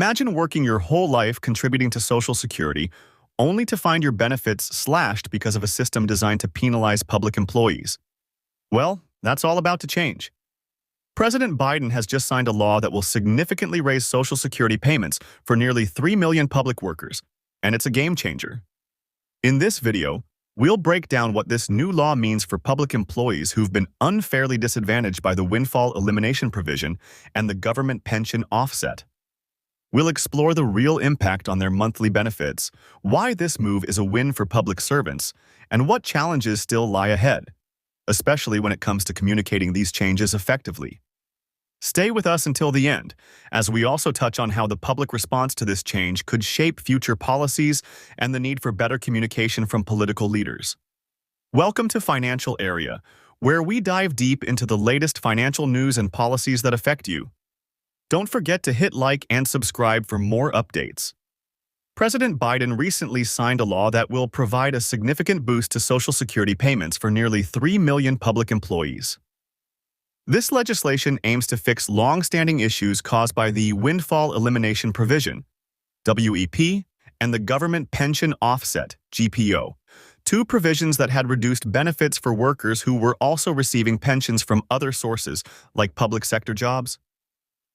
Imagine working your whole life contributing to Social Security, only to find your benefits slashed because of a system designed to penalize public employees. Well, that's all about to change. President Biden has just signed a law that will significantly raise Social Security payments for nearly 3 million public workers, and it's a game changer. In this video, we'll break down what this new law means for public employees who've been unfairly disadvantaged by the Windfall Elimination Provision and the government pension offset. We'll explore the real impact on their monthly benefits, why this move is a win for public servants, and what challenges still lie ahead, especially when it comes to communicating these changes effectively. Stay with us until the end, as we also touch on how the public response to this change could shape future policies and the need for better communication from political leaders. Welcome to Financial Area, where we dive deep into the latest financial news and policies that affect you. Don't forget to hit like and subscribe for more updates. President Biden recently signed a law that will provide a significant boost to Social Security payments for nearly 3 million public employees. This legislation aims to fix long-standing issues caused by the Windfall Elimination Provision, WEP, and the Government Pension Offset, GPO, two provisions that had reduced benefits for workers who were also receiving pensions from other sources, like public sector jobs.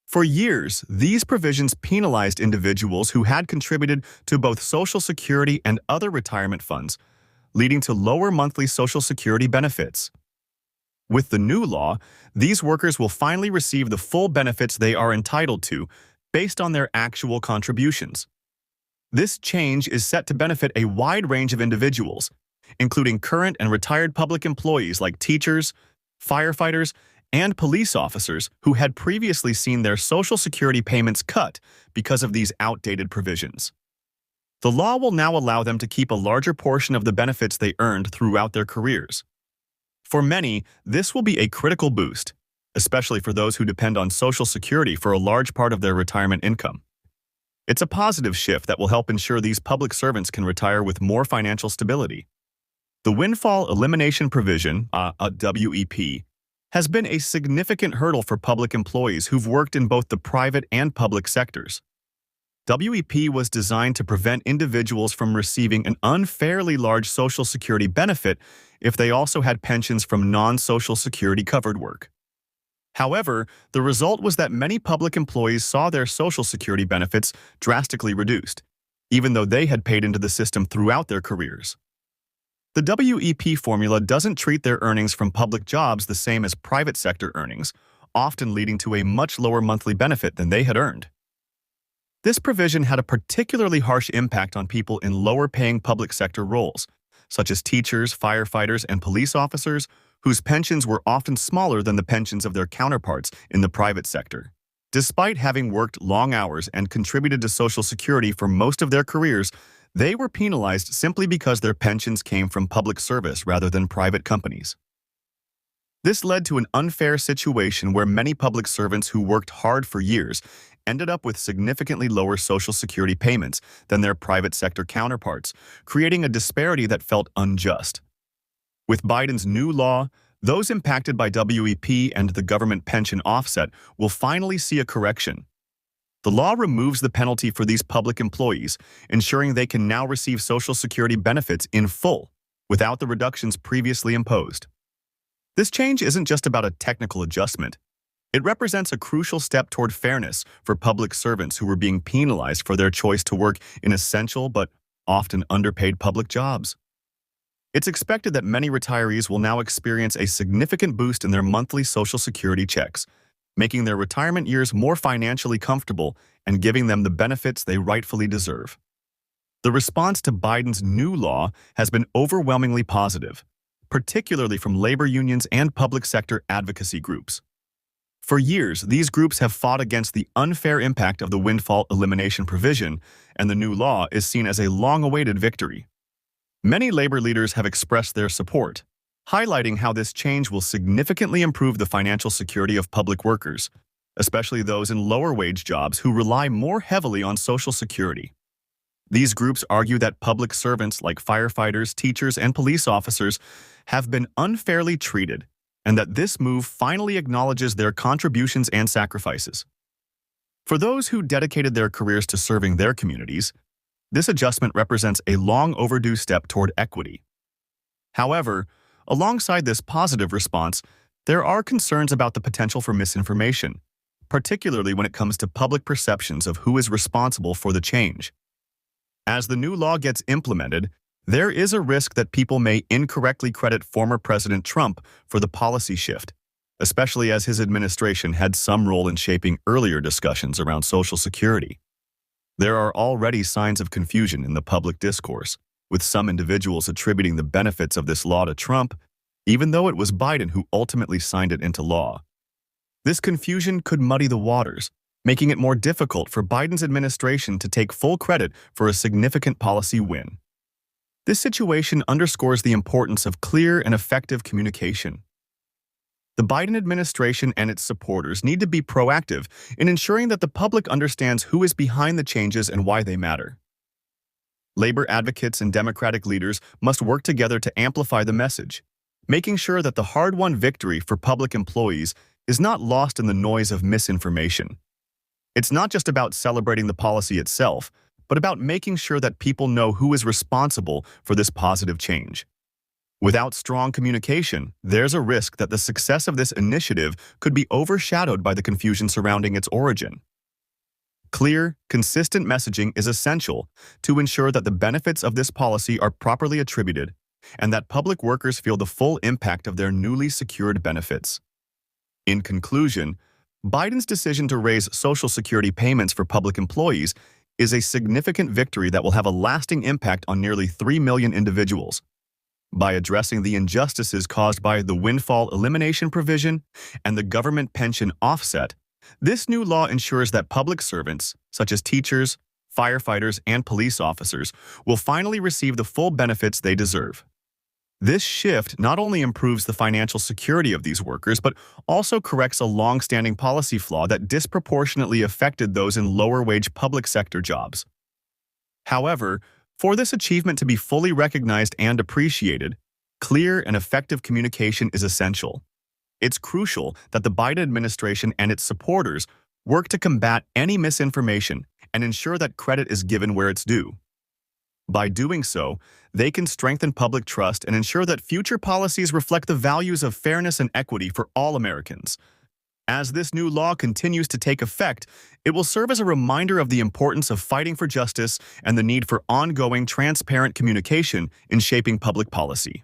For years, these provisions penalized individuals who had contributed to both Social Security and other retirement funds, leading to lower monthly Social Security benefits. With the new law, these workers will finally receive the full benefits they are entitled to based on their actual contributions. This change is set to benefit a wide range of individuals, including current and retired public employees like teachers, firefighters, and police officers who had previously seen their Social Security payments cut because of these outdated provisions. The law will now allow them to keep a larger portion of the benefits they earned throughout their careers. For many, this will be a critical boost, especially for those who depend on Social Security for a large part of their retirement income. It's a positive shift that will help ensure these public servants can retire with more financial stability. The Windfall Elimination Provision, WEP, has been a significant hurdle for public employees who've worked in both the private and public sectors. WEP was designed to prevent individuals from receiving an unfairly large Social Security benefit if they also had pensions from non-Social Security covered work. However, the result was that many public employees saw their Social Security benefits drastically reduced, even though they had paid into the system throughout their careers. The WEP formula doesn't treat their earnings from public jobs the same as private sector earnings, often leading to a much lower monthly benefit than they had earned. This provision had a particularly harsh impact on people in lower-paying public sector roles, such as teachers, firefighters, and police officers, whose pensions were often smaller than the pensions of their counterparts in the private sector. Despite having worked long hours and contributed to Social Security for most of their careers, they were penalized simply because their pensions came from public service rather than private companies. This led to an unfair situation where many public servants who worked hard for years ended up with significantly lower Social Security payments than their private sector counterparts, creating a disparity that felt unjust. With Biden's new law, those impacted by WEP and the government pension offset will finally see a correction. The law removes the penalty for these public employees, ensuring they can now receive Social Security benefits in full, without the reductions previously imposed. This change isn't just about a technical adjustment. It represents a crucial step toward fairness for public servants who were being penalized for their choice to work in essential but often underpaid public jobs. It's expected that many retirees will now experience a significant boost in their monthly Social Security checks, making their retirement years more financially comfortable and giving them the benefits they rightfully deserve. The response to Biden's new law has been overwhelmingly positive, particularly from labor unions and public sector advocacy groups. For years, these groups have fought against the unfair impact of the Windfall Elimination Provision, and the new law is seen as a long-awaited victory. Many labor leaders have expressed their support, highlighting how this change will significantly improve the financial security of public workers, especially those in lower-wage jobs who rely more heavily on Social Security. These groups argue that public servants like firefighters, teachers, and police officers have been unfairly treated, and that this move finally acknowledges their contributions and sacrifices. For those who dedicated their careers to serving their communities, this adjustment represents a long overdue step toward equity. However, alongside this positive response, there are concerns about the potential for misinformation, particularly when it comes to public perceptions of who is responsible for the change. As the new law gets implemented, there is a risk that people may incorrectly credit former President Trump for the policy shift, especially as his administration had some role in shaping earlier discussions around Social Security. There are already signs of confusion in the public discourse, with some individuals attributing the benefits of this law to Trump, even though it was Biden who ultimately signed it into law. This confusion could muddy the waters, making it more difficult for Biden's administration to take full credit for a significant policy win. This situation underscores the importance of clear and effective communication. The Biden administration and its supporters need to be proactive in ensuring that the public understands who is behind the changes and why they matter. Labor advocates and Democratic leaders must work together to amplify the message, making sure that the hard-won victory for public employees is not lost in the noise of misinformation. It's not just about celebrating the policy itself, but about making sure that people know who is responsible for this positive change. Without strong communication, there's a risk that the success of this initiative could be overshadowed by the confusion surrounding its origin. Clear, consistent messaging is essential to ensure that the benefits of this policy are properly attributed and that public workers feel the full impact of their newly secured benefits. In conclusion, Biden's decision to raise Social Security payments for public employees is a significant victory that will have a lasting impact on nearly 3 million individuals. By addressing the injustices caused by the Windfall Elimination Provision and the government pension offset, this new law ensures that public servants, such as teachers, firefighters, and police officers, will finally receive the full benefits they deserve. This shift not only improves the financial security of these workers, but also corrects a long-standing policy flaw that disproportionately affected those in lower-wage public sector jobs. However, for this achievement to be fully recognized and appreciated, clear and effective communication is essential. It's crucial that the Biden administration and its supporters work to combat any misinformation and ensure that credit is given where it's due. By doing so, they can strengthen public trust and ensure that future policies reflect the values of fairness and equity for all Americans. As this new law continues to take effect, it will serve as a reminder of the importance of fighting for justice and the need for ongoing, transparent communication in shaping public policy.